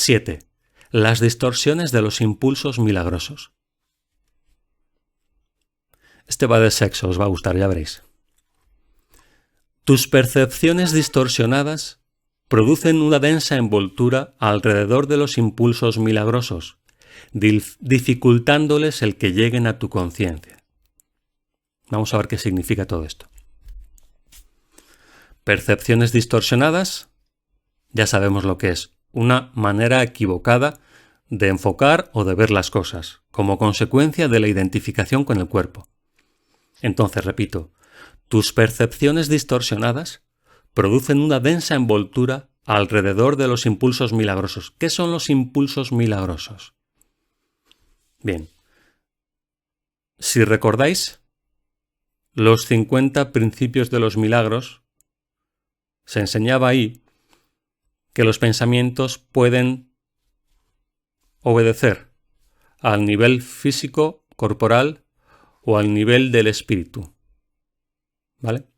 7. Las distorsiones de los impulsos milagrosos. Este va de sexo, os va a gustar, ya veréis. Tus percepciones distorsionadas producen una densa envoltura alrededor de los impulsos milagrosos, dificultándoles el que lleguen a tu conciencia. Vamos a ver qué significa todo esto. Percepciones distorsionadas, ya sabemos lo que es, una manera equivocada de enfocar o de ver las cosas, como consecuencia de la identificación con el cuerpo. Entonces, repito, tus percepciones distorsionadas producen una densa envoltura alrededor de los impulsos milagrosos. ¿Qué son los impulsos milagrosos? Bien, si recordáis, los 50 principios de los milagros, se enseñaba ahí que los pensamientos pueden obedecer al nivel físico, corporal o al nivel del espíritu. ¿Vale?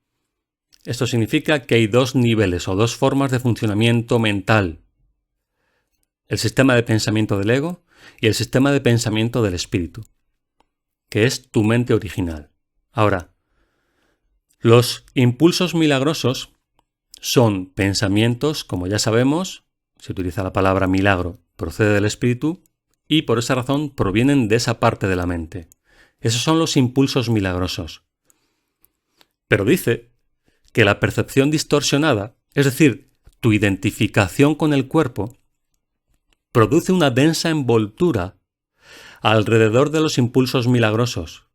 Esto significa que hay dos niveles o dos formas de funcionamiento mental. El sistema de pensamiento del ego y el sistema de pensamiento del espíritu, que es tu mente original. Ahora, los impulsos milagrosos son pensamientos, como ya sabemos, se utiliza la palabra milagro, procede del espíritu y por esa razón provienen de esa parte de la mente. Esos son los impulsos milagrosos. Pero dice que la percepción distorsionada, es decir, tu identificación con el cuerpo, produce una densa envoltura alrededor de los impulsos milagrosos.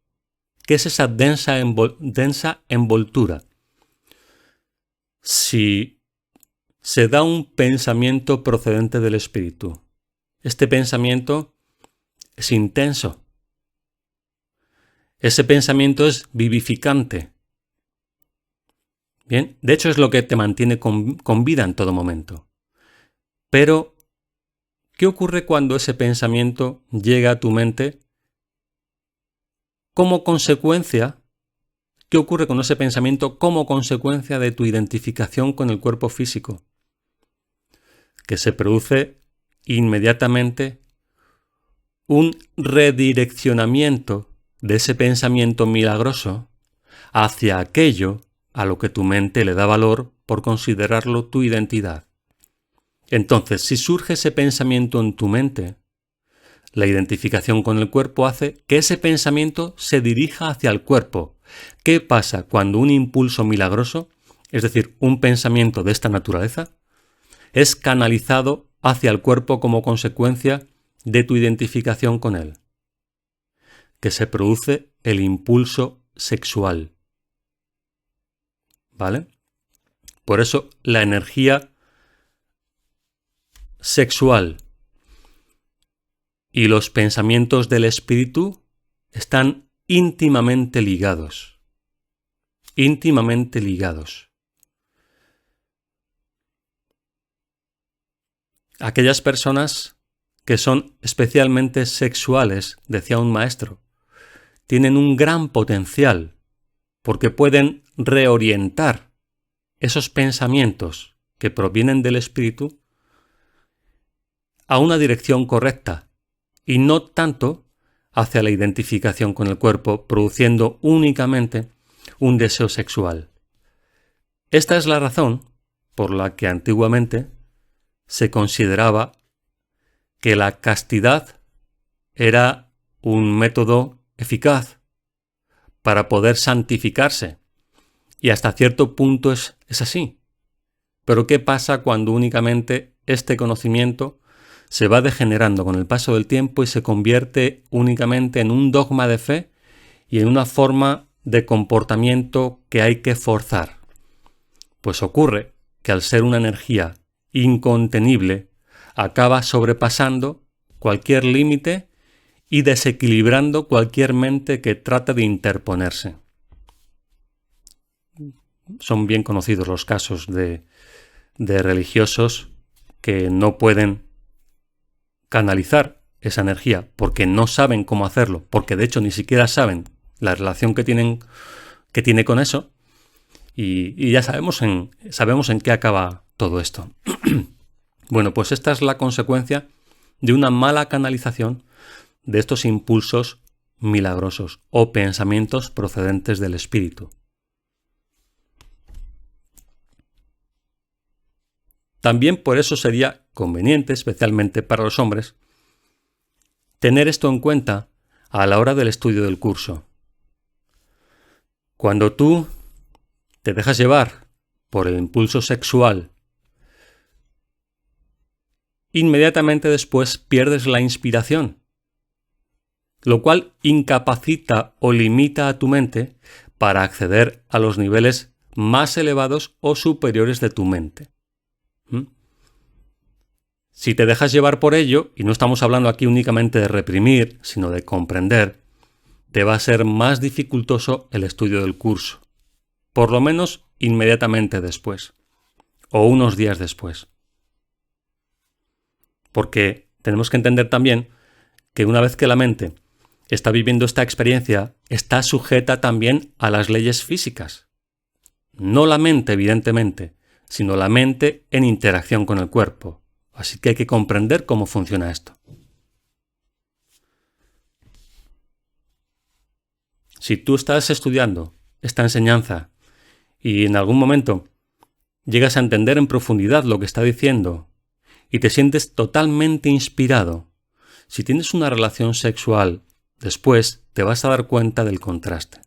¿Qué es esa densa envoltura? Si se da un pensamiento procedente del espíritu, este pensamiento es intenso. Ese pensamiento es vivificante. Bien, de hecho es lo que te mantiene con vida en todo momento. Pero, ¿qué ocurre cuando ese pensamiento llega a tu mente? Como consecuencia, ¿qué ocurre con ese pensamiento como consecuencia de tu identificación con el cuerpo físico? Que se produce inmediatamente un redireccionamiento de ese pensamiento milagroso hacia aquello a lo que tu mente le da valor por considerarlo tu identidad. Entonces, si surge ese pensamiento en tu mente, la identificación con el cuerpo hace que ese pensamiento se dirija hacia el cuerpo. ¿Qué pasa cuando un impulso milagroso, es decir, un pensamiento de esta naturaleza, es canalizado hacia el cuerpo como consecuencia de tu identificación con él? Que se produce el impulso sexual. ¿Vale? Por eso la energía sexual y los pensamientos del espíritu están íntimamente ligados. Íntimamente ligados. Aquellas personas que son especialmente sexuales, decía un maestro, tienen un gran potencial porque pueden reorientar esos pensamientos que provienen del espíritu a una dirección correcta y no tanto hacia la identificación con el cuerpo, produciendo únicamente un deseo sexual. Esta es la razón por la que antiguamente se consideraba que la castidad era un método eficaz para poder santificarse. Y hasta cierto punto es así. Pero ¿qué pasa cuando únicamente este conocimiento se va degenerando con el paso del tiempo y se convierte únicamente en un dogma de fe y en una forma de comportamiento que hay que forzar? Pues ocurre que al ser una energía incontenible, acaba sobrepasando cualquier límite y desequilibrando cualquier mente que trata de interponerse. Son bien conocidos los casos de religiosos que no pueden canalizar esa energía porque no saben cómo hacerlo, porque de hecho ni siquiera saben la relación que tiene con eso, y ya sabemos en qué acaba todo esto. Bueno, pues esta es la consecuencia de una mala canalización de estos impulsos milagrosos o pensamientos procedentes del espíritu. También por eso sería conveniente, especialmente para los hombres, tener esto en cuenta a la hora del estudio del curso. Cuando tú te dejas llevar por el impulso sexual, inmediatamente después pierdes la inspiración, lo cual incapacita o limita a tu mente para acceder a los niveles más elevados o superiores de tu mente. Si te dejas llevar por ello, y no estamos hablando aquí únicamente de reprimir, sino de comprender, te va a ser más dificultoso el estudio del curso, por lo menos inmediatamente después, o unos días después. Porque tenemos que entender también que una vez que la mente está viviendo esta experiencia, está sujeta también a las leyes físicas. No la mente, evidentemente, sino la mente en interacción con el cuerpo. Así que hay que comprender cómo funciona esto. Si tú estás estudiando esta enseñanza y en algún momento llegas a entender en profundidad lo que está diciendo y te sientes totalmente inspirado, si tienes una relación sexual, después te vas a dar cuenta del contraste.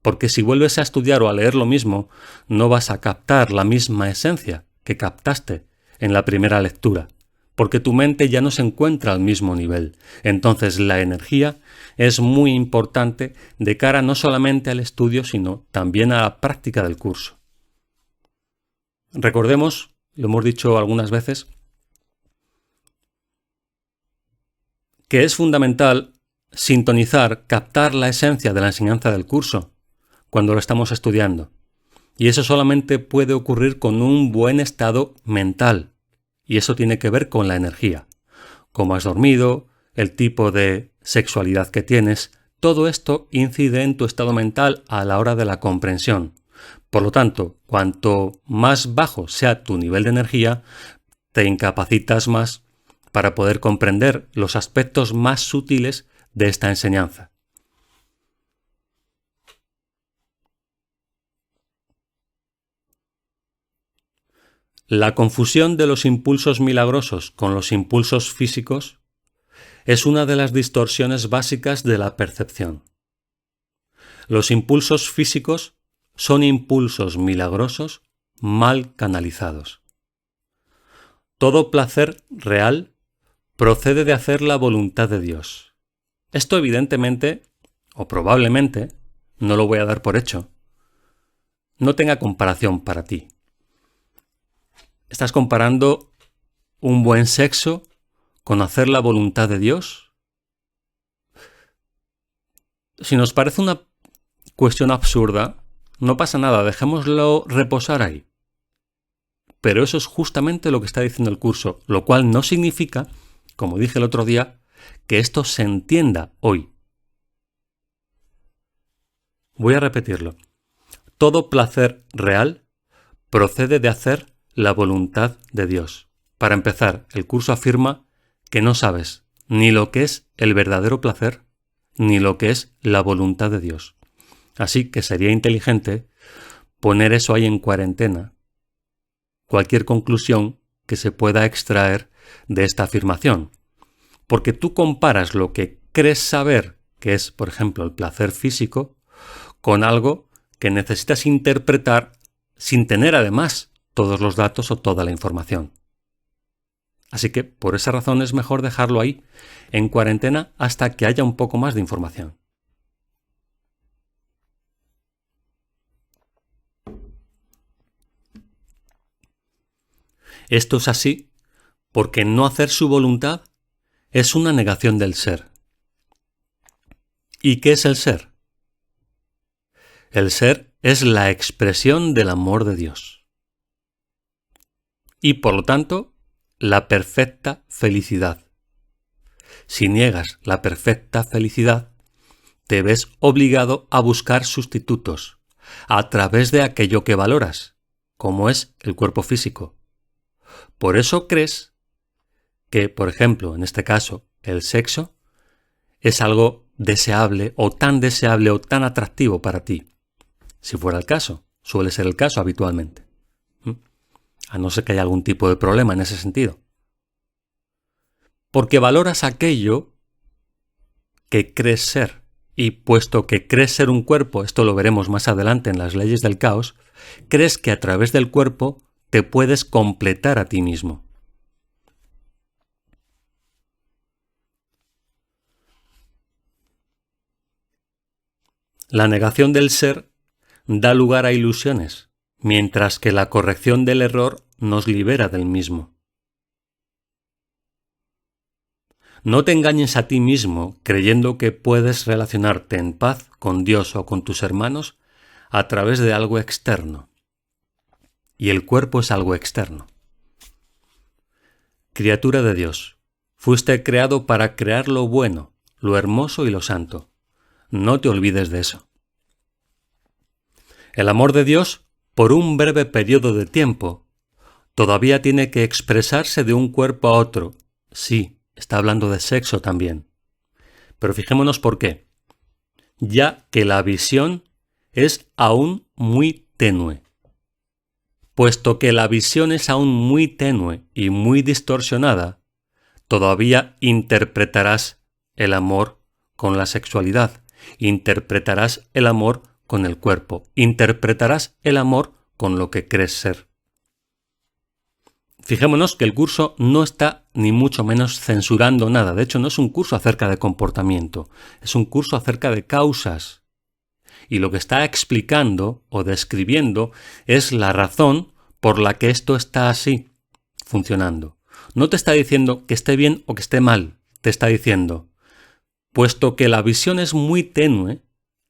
Porque si vuelves a estudiar o a leer lo mismo, no vas a captar la misma esencia que captaste en la primera lectura, porque tu mente ya no se encuentra al mismo nivel. Entonces la energía es muy importante de cara no solamente al estudio, sino también a la práctica del curso. Recordemos, lo hemos dicho algunas veces, que es fundamental sintonizar, captar la esencia de la enseñanza del curso cuando lo estamos estudiando. Y eso solamente puede ocurrir con un buen estado mental. Y eso tiene que ver con la energía. Cómo has dormido, el tipo de sexualidad que tienes, todo esto incide en tu estado mental a la hora de la comprensión. Por lo tanto, cuanto más bajo sea tu nivel de energía, te incapacitas más para poder comprender los aspectos más sutiles de esta enseñanza. La confusión de los impulsos milagrosos con los impulsos físicos es una de las distorsiones básicas de la percepción. Los impulsos físicos son impulsos milagrosos mal canalizados. Todo placer real procede de hacer la voluntad de Dios. Esto evidentemente, o probablemente, no lo voy a dar por hecho, no tenga comparación para ti. ¿Estás comparando un buen sexo con hacer la voluntad de Dios? Si nos parece una cuestión absurda, no pasa nada, dejémoslo reposar ahí. Pero eso es justamente lo que está diciendo el curso, lo cual no significa, como dije el otro día, que esto se entienda hoy. Voy a repetirlo. Todo placer real procede de hacer la voluntad de Dios. Para empezar, el curso afirma que no sabes ni lo que es el verdadero placer, ni lo que es la voluntad de Dios. Así que sería inteligente poner eso ahí en cuarentena. Cualquier conclusión que se pueda extraer de esta afirmación. Porque tú comparas lo que crees saber, que es, por ejemplo, el placer físico, con algo que necesitas interpretar sin tener además todos los datos o toda la información. Así que por esa razón es mejor dejarlo ahí, en cuarentena, hasta que haya un poco más de información. Esto es así porque no hacer su voluntad es una negación del ser. ¿Y qué es el ser? El ser es la expresión del amor de Dios. Y por lo tanto, la perfecta felicidad. Si niegas la perfecta felicidad, te ves obligado a buscar sustitutos a través de aquello que valoras, como es el cuerpo físico. Por eso crees que, por ejemplo, en este caso, el sexo es algo deseable o tan atractivo para ti. Si fuera el caso, suele ser el caso habitualmente. A no ser que haya algún tipo de problema en ese sentido. Porque valoras aquello que crees ser. Y puesto que crees ser un cuerpo, esto lo veremos más adelante en las leyes del caos, crees que a través del cuerpo te puedes completar a ti mismo. La negación del ser da lugar a ilusiones, mientras que la corrección del error nos libera del mismo. No te engañes a ti mismo creyendo que puedes relacionarte en paz con Dios o con tus hermanos a través de algo externo. Y el cuerpo es algo externo. Criatura de Dios, fuiste creado para crear lo bueno, lo hermoso y lo santo. No te olvides de eso. El amor de Dios, por un breve periodo de tiempo, todavía tiene que expresarse de un cuerpo a otro. Sí, está hablando de sexo también. Pero fijémonos por qué. Ya que la visión es aún muy tenue. Puesto que la visión es aún muy tenue y muy distorsionada, todavía interpretarás el amor con la sexualidad, interpretarás el amor con el cuerpo, interpretarás el amor con lo que crees ser. Fijémonos que el curso no está ni mucho menos censurando nada. De hecho, no es un curso acerca de comportamiento, es un curso acerca de causas. Y lo que está explicando o describiendo es la razón por la que esto está así, funcionando. No te está diciendo que esté bien o que esté mal, te está diciendo, puesto que la visión es muy tenue,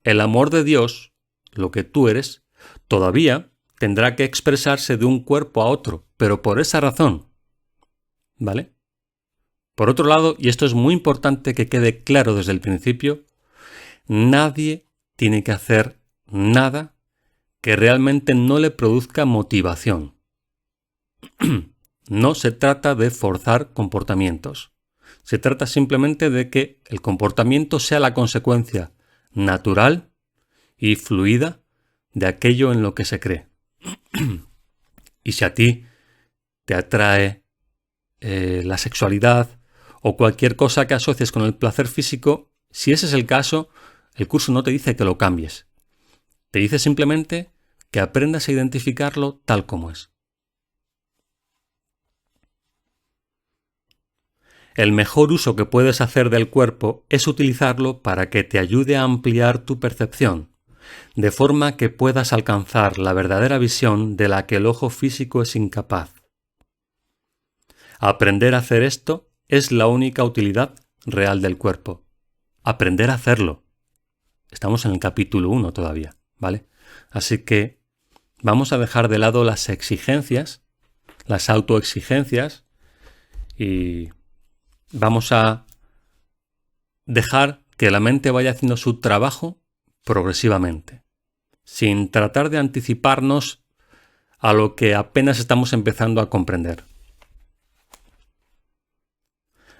el amor de Dios, lo que tú eres, todavía tendrá que expresarse de un cuerpo a otro, pero por esa razón. ¿Vale? Por otro lado, y esto es muy importante que quede claro desde el principio, nadie tiene que hacer nada que realmente no le produzca motivación. No se trata de forzar comportamientos. Se trata simplemente de que el comportamiento sea la consecuencia natural y fluida de aquello en lo que se cree. Y si a ti te atrae la sexualidad o cualquier cosa que asocies con el placer físico, si ese es el caso, el curso no te dice que lo cambies. Te dice simplemente que aprendas a identificarlo tal como es. El mejor uso que puedes hacer del cuerpo es utilizarlo para que te ayude a ampliar tu percepción, de forma que puedas alcanzar la verdadera visión de la que el ojo físico es incapaz. Aprender a hacer esto es la única utilidad real del cuerpo. Aprender a hacerlo. Estamos en el capítulo 1 todavía, ¿vale? Así que vamos a dejar de lado las exigencias, las autoexigencias, y vamos a dejar que la mente vaya haciendo su trabajo progresivamente, sin tratar de anticiparnos a lo que apenas estamos empezando a comprender.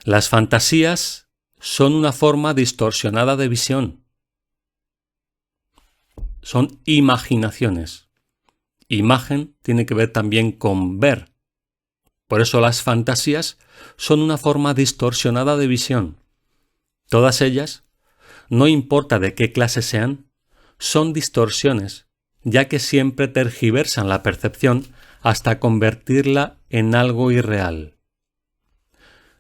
Las fantasías son una forma distorsionada de visión. Son imaginaciones. Imagen tiene que ver también con ver. Por eso las fantasías son una forma distorsionada de visión. Todas ellas, no importa de qué clase sean, son distorsiones, ya que siempre tergiversan la percepción hasta convertirla en algo irreal.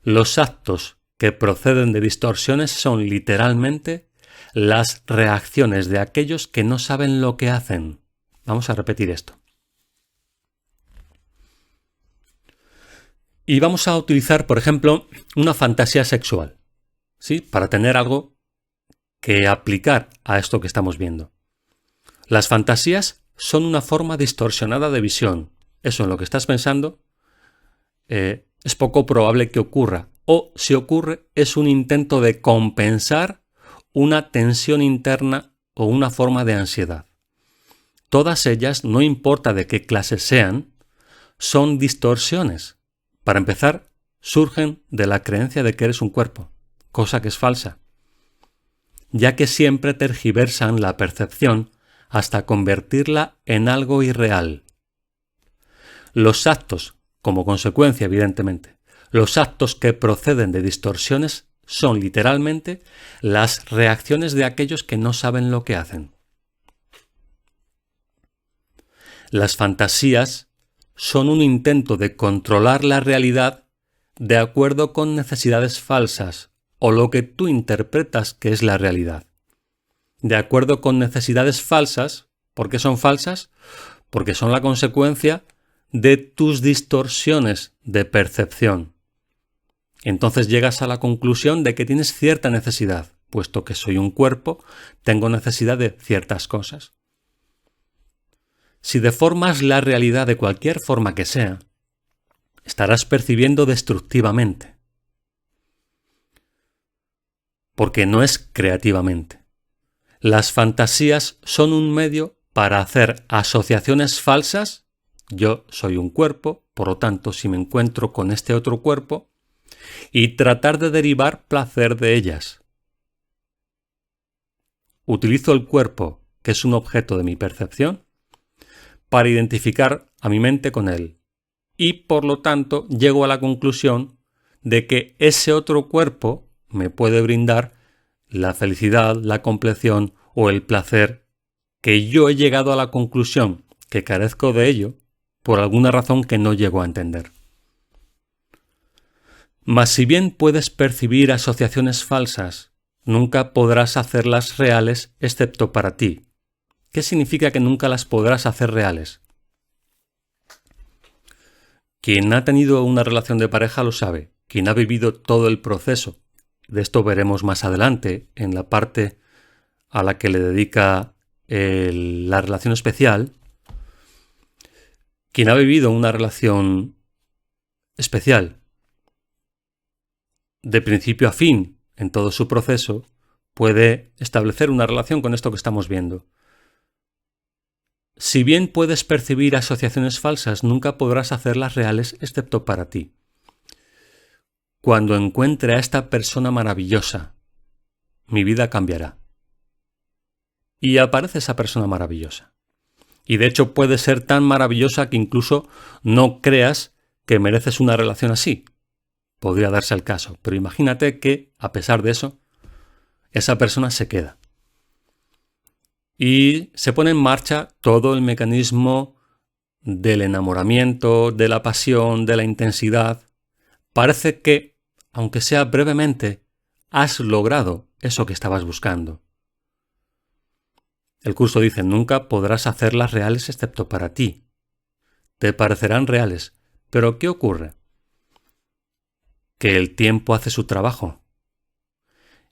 Los actos que proceden de distorsiones son literalmente las reacciones de aquellos que no saben lo que hacen. Vamos a repetir esto. Y vamos a utilizar, por ejemplo, una fantasía sexual, ¿sí? Para tener algo que aplicar a esto que estamos viendo. Las fantasías son una forma distorsionada de visión. Eso en lo que estás pensando es poco probable que ocurra. O si ocurre, es un intento de compensar una tensión interna o una forma de ansiedad. Todas ellas, no importa de qué clase sean, son distorsiones. Para empezar, surgen de la creencia de que eres un cuerpo, cosa que es falsa, ya que siempre tergiversan la percepción hasta convertirla en algo irreal. Los actos, como consecuencia evidentemente, los actos que proceden de distorsiones son literalmente las reacciones de aquellos que no saben lo que hacen. Las fantasías son un intento de controlar la realidad de acuerdo con necesidades falsas o lo que tú interpretas que es la realidad. De acuerdo con necesidades falsas, ¿por qué son falsas? Porque son la consecuencia de tus distorsiones de percepción. Entonces llegas a la conclusión de que tienes cierta necesidad, puesto que soy un cuerpo, tengo necesidad de ciertas cosas. Si deformas la realidad de cualquier forma que sea, estarás percibiendo destructivamente, porque no es creativamente. Las fantasías son un medio para hacer asociaciones falsas. Yo soy un cuerpo, por lo tanto, si me encuentro con este otro cuerpo, y tratar de derivar placer de ellas. Utilizo el cuerpo, que es un objeto de mi percepción, para identificar a mi mente con él. Y por lo tanto llego a la conclusión de que ese otro cuerpo me puede brindar la felicidad, la compleción o el placer, que yo he llegado a la conclusión que carezco de ello por alguna razón que no llego a entender. Mas si bien puedes percibir asociaciones falsas, nunca podrás hacerlas reales excepto para ti. ¿Qué significa que nunca las podrás hacer reales? Quien ha tenido una relación de pareja lo sabe. Quien ha vivido todo el proceso, de esto veremos más adelante en la parte a la que le dedica la relación especial. Quien ha vivido una relación especial de principio a fin en todo su proceso puede establecer una relación con esto que estamos viendo. Si bien puedes percibir asociaciones falsas, nunca podrás hacerlas reales excepto para ti. Cuando encuentre a esta persona maravillosa, mi vida cambiará. Y aparece esa persona maravillosa. Y de hecho puede ser tan maravillosa que incluso no creas que mereces una relación así. Podría darse el caso, pero imagínate que, a pesar de eso, esa persona se queda. Y se pone en marcha todo el mecanismo del enamoramiento, de la pasión, de la intensidad. Parece que, aunque sea brevemente, has logrado eso que estabas buscando. El curso dice, nunca podrás hacerlas reales excepto para ti. Te parecerán reales, pero ¿qué ocurre? Que el tiempo hace su trabajo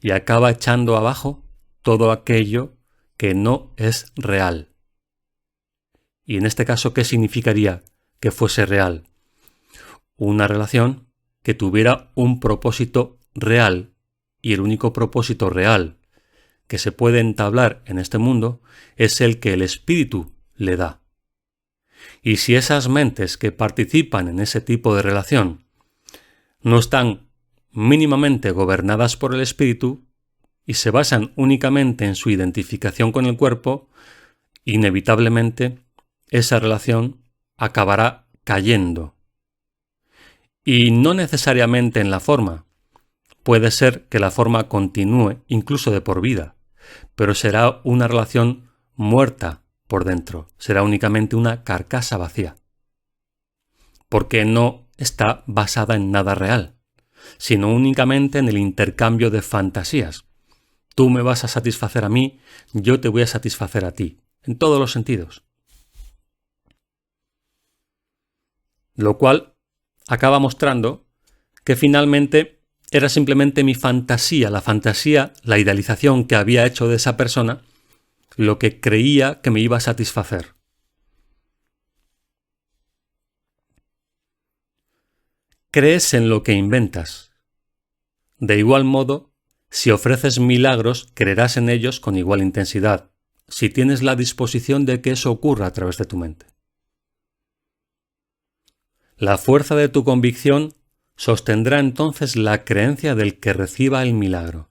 y acaba echando abajo todo aquello que no es real. Y en este caso, ¿qué significaría que fuese real? Una relación que tuviera un propósito real, y el único propósito real que se puede entablar en este mundo es el que el espíritu le da. Y si esas mentes que participan en ese tipo de relación no están mínimamente gobernadas por el espíritu y se basan únicamente en su identificación con el cuerpo, inevitablemente esa relación acabará cayendo. Y no necesariamente en la forma. Puede ser que la forma continúe incluso de por vida, pero será una relación muerta por dentro, será únicamente una carcasa vacía, porque no está basada en nada real, sino únicamente en el intercambio de fantasías. Tú me vas a satisfacer a mí, yo te voy a satisfacer a ti, en todos los sentidos. Lo cual acaba mostrando que finalmente era simplemente mi fantasía, la idealización que había hecho de esa persona, lo que creía que me iba a satisfacer. Crees en lo que inventas. De igual modo, si ofreces milagros, creerás en ellos con igual intensidad, si tienes la disposición de que eso ocurra a través de tu mente. La fuerza de tu convicción sostendrá entonces la creencia del que reciba el milagro.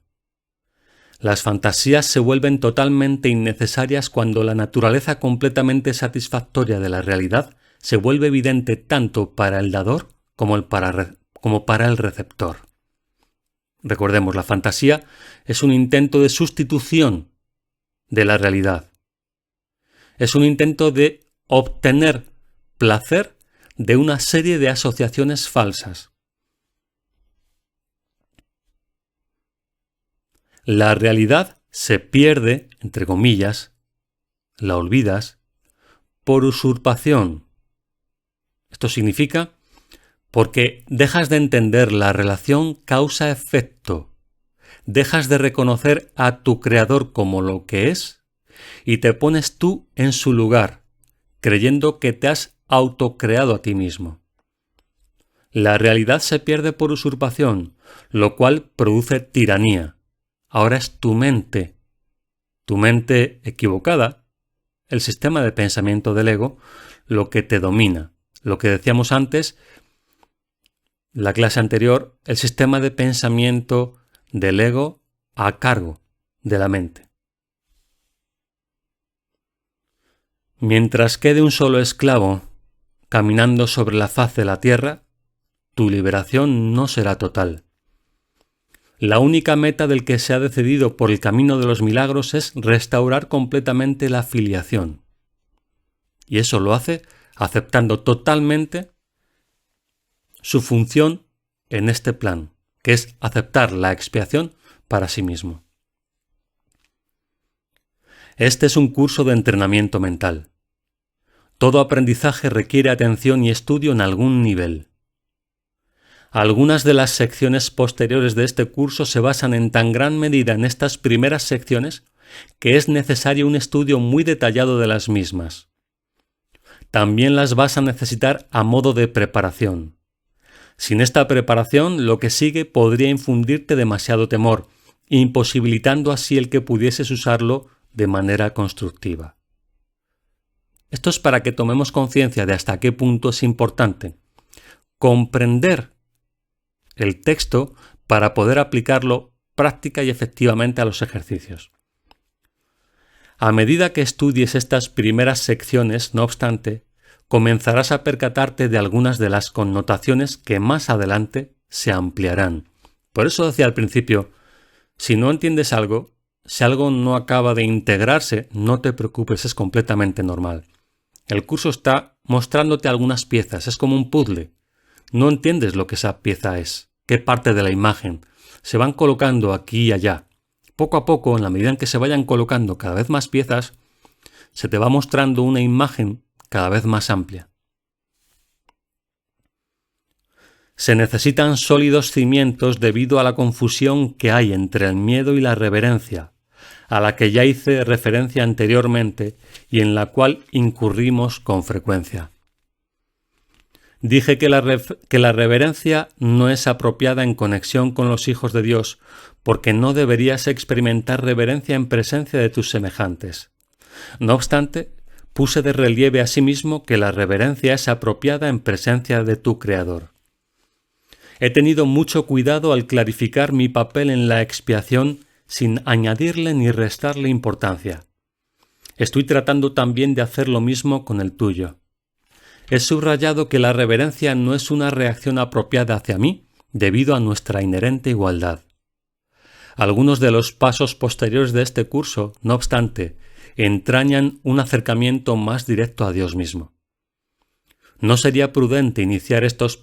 Las fantasías se vuelven totalmente innecesarias cuando la naturaleza completamente satisfactoria de la realidad se vuelve evidente tanto para el dador como para el receptor. Recordemos, la fantasía es un intento de sustitución de la realidad. Es un intento de obtener placer de una serie de asociaciones falsas. La realidad se pierde, entre comillas, la olvidas, por usurpación. Esto significa porque dejas de entender la relación causa-efecto, dejas de reconocer a tu creador como lo que es y te pones tú en su lugar, creyendo que te has autocreado a ti mismo. La realidad se pierde por usurpación, lo cual produce tiranía. Ahora es tu mente equivocada, el sistema de pensamiento del ego, lo que te domina. Lo que decíamos antes, la clase anterior, el sistema de pensamiento del ego a cargo de la mente. Mientras quede un solo esclavo caminando sobre la faz de la tierra, tu liberación no será total. La única meta del que se ha decidido por el camino de los milagros es restaurar completamente la filiación. Y eso lo hace aceptando totalmente su función en este plan, que es aceptar la expiación para sí mismo. Este es un curso de entrenamiento mental. Todo aprendizaje requiere atención y estudio en algún nivel. Algunas de las secciones posteriores de este curso se basan en tan gran medida en estas primeras secciones que es necesario un estudio muy detallado de las mismas. También las vas a necesitar a modo de preparación. Sin esta preparación, lo que sigue podría infundirte demasiado temor, imposibilitando así el que pudieses usarlo de manera constructiva. Esto es para que tomemos conciencia de hasta qué punto es importante comprender el texto para poder aplicarlo práctica y efectivamente a los ejercicios. A medida que estudies estas primeras secciones, no obstante, comenzarás a percatarte de algunas de las connotaciones que más adelante se ampliarán. Por eso decía al principio, si no entiendes algo, si algo no acaba de integrarse, no te preocupes, es completamente normal. El curso está mostrándote algunas piezas, es como un puzzle. No entiendes lo que esa pieza es, qué parte de la imagen. Se van colocando aquí y allá. Poco a poco, en la medida en que se vayan colocando cada vez más piezas, se te va mostrando una imagen cada vez más amplia. Se necesitan sólidos cimientos debido a la confusión que hay entre el miedo y la reverencia, a la que ya hice referencia anteriormente y en la cual incurrimos con frecuencia. Dije que la reverencia no es apropiada en conexión con los hijos de Dios, porque no deberías experimentar reverencia en presencia de tus semejantes. No obstante, puse de relieve asimismo que la reverencia es apropiada en presencia de tu Creador. He tenido mucho cuidado al clarificar mi papel en la expiación sin añadirle ni restarle importancia. Estoy tratando también de hacer lo mismo con el tuyo. He subrayado que la reverencia no es una reacción apropiada hacia mí debido a nuestra inherente igualdad. Algunos de los pasos posteriores de este curso, no obstante, entrañan un acercamiento más directo a Dios mismo. No sería prudente iniciar esos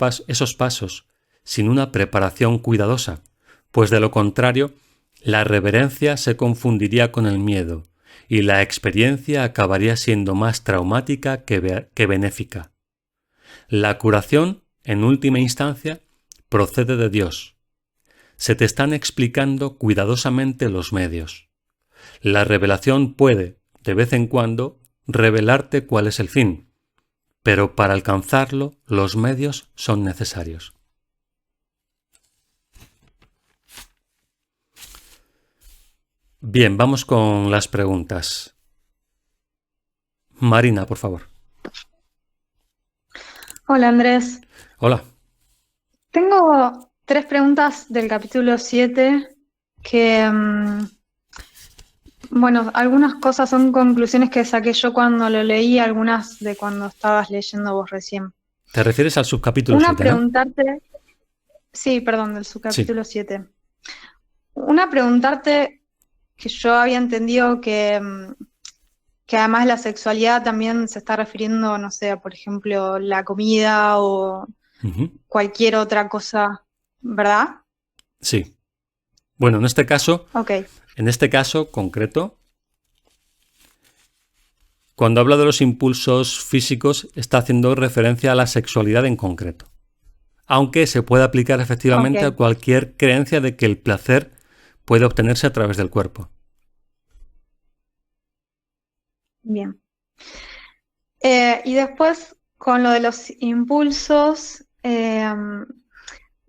pasos sin una preparación cuidadosa, pues de lo contrario, la reverencia se confundiría con el miedo y la experiencia acabaría siendo más traumática que benéfica. La curación, en última instancia, procede de Dios. Se te están explicando cuidadosamente los medios. La revelación puede, de vez en cuando, revelarte cuál es el fin, pero para alcanzarlo los medios son necesarios. Bien, vamos con las preguntas. Marina, por favor. Hola Andrés, Hola. tengo tres preguntas del capítulo 7 que, bueno, algunas cosas son conclusiones que saqué yo cuando lo leí, algunas de cuando estabas leyendo vos recién. Te refieres al subcapítulo Una 7, ¿no? preguntarte, sí, perdón, del Sí. subcapítulo 7. Una preguntarte que yo había entendido que además de la sexualidad también se está refiriendo, no sé, por ejemplo, la comida o Ujú. cualquier otra cosa, ¿verdad? Sí. Bueno, Ok, en este caso concreto, cuando habla de los impulsos físicos, está haciendo referencia a la sexualidad en concreto. Aunque se puede aplicar efectivamente a ok, cualquier creencia de que el placer puede obtenerse a través del cuerpo. bien. Y después, con lo de los impulsos,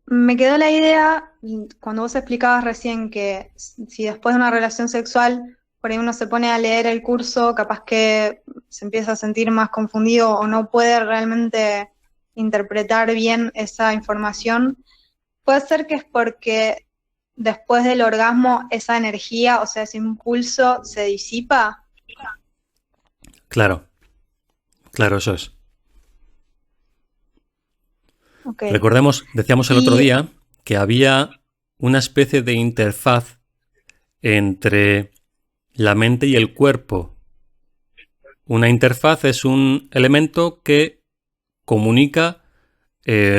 me quedó la idea, cuando vos explicabas recién que si después de una relación sexual, por ahí uno se pone a leer el curso, capaz que se empieza a sentir más confundido o no puede realmente interpretar bien esa información, puede ser que es porque después del orgasmo esa energía, o sea, ese impulso se disipa. Claro, claro, eso es. Ok. Recordemos, decíamos el otro Y día, que había una especie de interfaz entre la mente y el cuerpo. Una interfaz es un elemento que comunica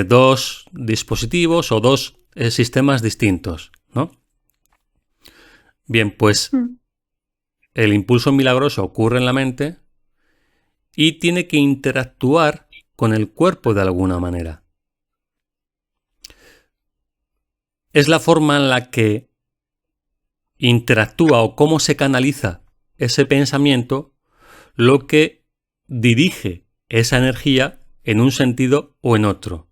dos dispositivos o dos sistemas distintos, ¿no? Bien, pues mm, el impulso milagroso ocurre en la mente y tiene que interactuar con el cuerpo de alguna manera. Es la forma en la que interactúa o cómo se canaliza ese pensamiento lo que dirige esa energía en un sentido o en otro.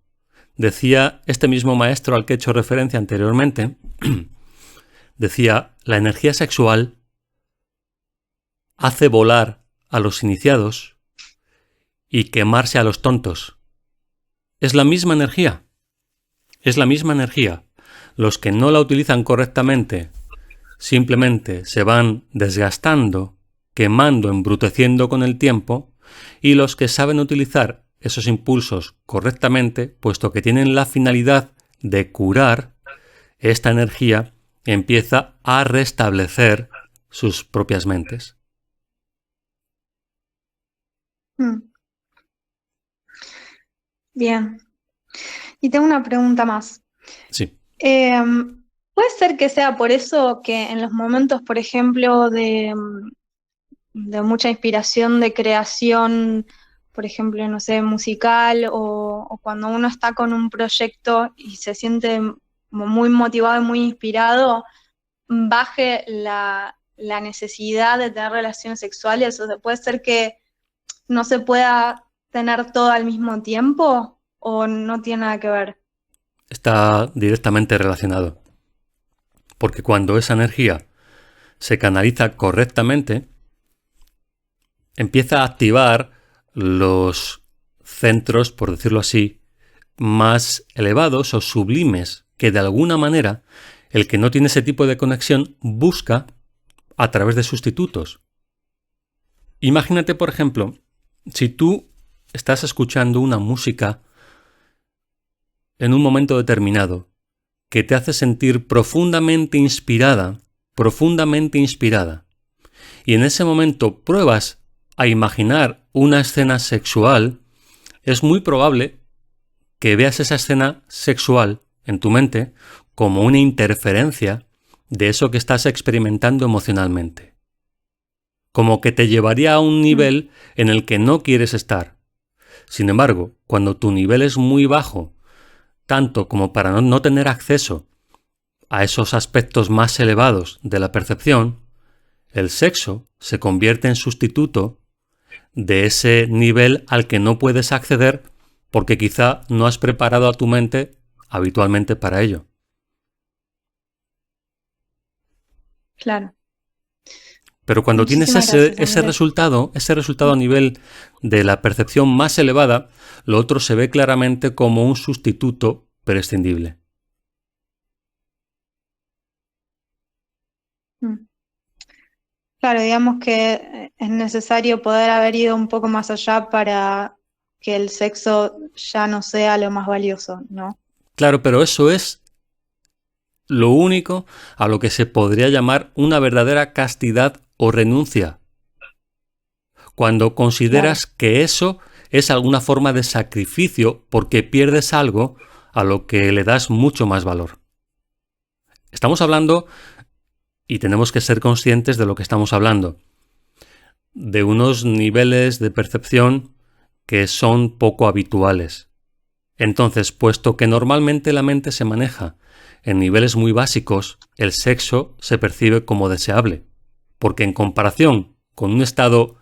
Decía este mismo maestro al que he hecho referencia anteriormente, decía, la energía sexual hace volar a los iniciados y quemarse a los tontos. Es la misma energía, es la misma energía. Los que no la utilizan correctamente simplemente se van desgastando, quemando, embruteciendo con el tiempo, y los que saben utilizar esos impulsos correctamente, puesto que tienen la finalidad de curar, esta energía empieza a restablecer sus propias mentes. mm, bien. Y tengo una pregunta más. Sí. ¿Puede ser que sea por eso que en los momentos, por ejemplo, de mucha inspiración, de creación, por ejemplo, no sé, musical, o cuando uno está con un proyecto y se siente como muy motivado y muy inspirado, baje la necesidad de tener relaciones sexuales? O sea, ¿puede ser que no se pueda tener todo al mismo tiempo o no tiene nada que ver? Está directamente relacionado, porque cuando esa energía se canaliza correctamente, empieza a activar los centros, por decirlo así, más elevados o sublimes que de alguna manera el que no tiene ese tipo de conexión busca a través de sustitutos. Imagínate, por ejemplo, si tú estás escuchando una música en un momento determinado que te hace sentir profundamente inspirada, y en ese momento pruebas a imaginar una escena sexual, es muy probable que veas esa escena sexual en tu mente como una interferencia de eso que estás experimentando emocionalmente. Como que te llevaría a un Mm, nivel en el que no quieres estar. Sin embargo, cuando tu nivel es muy bajo, tanto como para no tener acceso a esos aspectos más elevados de la percepción, el sexo se convierte en sustituto de ese nivel al que no puedes acceder porque quizá no has preparado a tu mente habitualmente para ello. claro. Pero cuando tienes Muchísimas gracias, ese Andrés. resultado a nivel de la percepción más elevada, lo otro se ve claramente como un sustituto prescindible. Mm. Claro, digamos que es necesario poder haber ido un poco más allá para que el sexo ya no sea lo más valioso, ¿no? Claro, pero eso es lo único a lo que se podría llamar una verdadera castidad o renuncia. Cuando Claro. consideras que eso es alguna forma de sacrificio porque pierdes algo a lo que le das mucho más valor. Estamos hablando, y tenemos que ser conscientes de lo que estamos hablando, de unos niveles de percepción que son poco habituales. Entonces, puesto que normalmente la mente se maneja en niveles muy básicos, el sexo se percibe como deseable, porque en comparación con un estado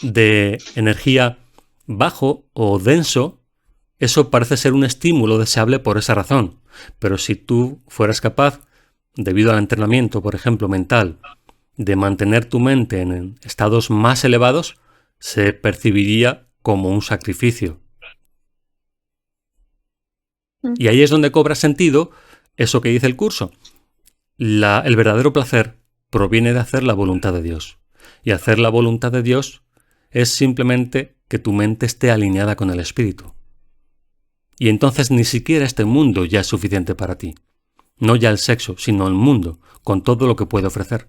de energía bajo o denso, eso parece ser un estímulo deseable por esa razón. Pero si tú fueras capaz, debido al entrenamiento, por ejemplo, mental, de mantener tu mente en estados más elevados, se percibiría como un sacrificio. Mm. Y ahí es donde cobra sentido eso que dice el curso. El verdadero placer proviene de hacer la voluntad de Dios. Y hacer la voluntad de Dios es simplemente que tu mente esté alineada con el espíritu. Y entonces ni siquiera este mundo ya es suficiente para ti. No ya el sexo, sino el mundo, con todo lo que puede ofrecer.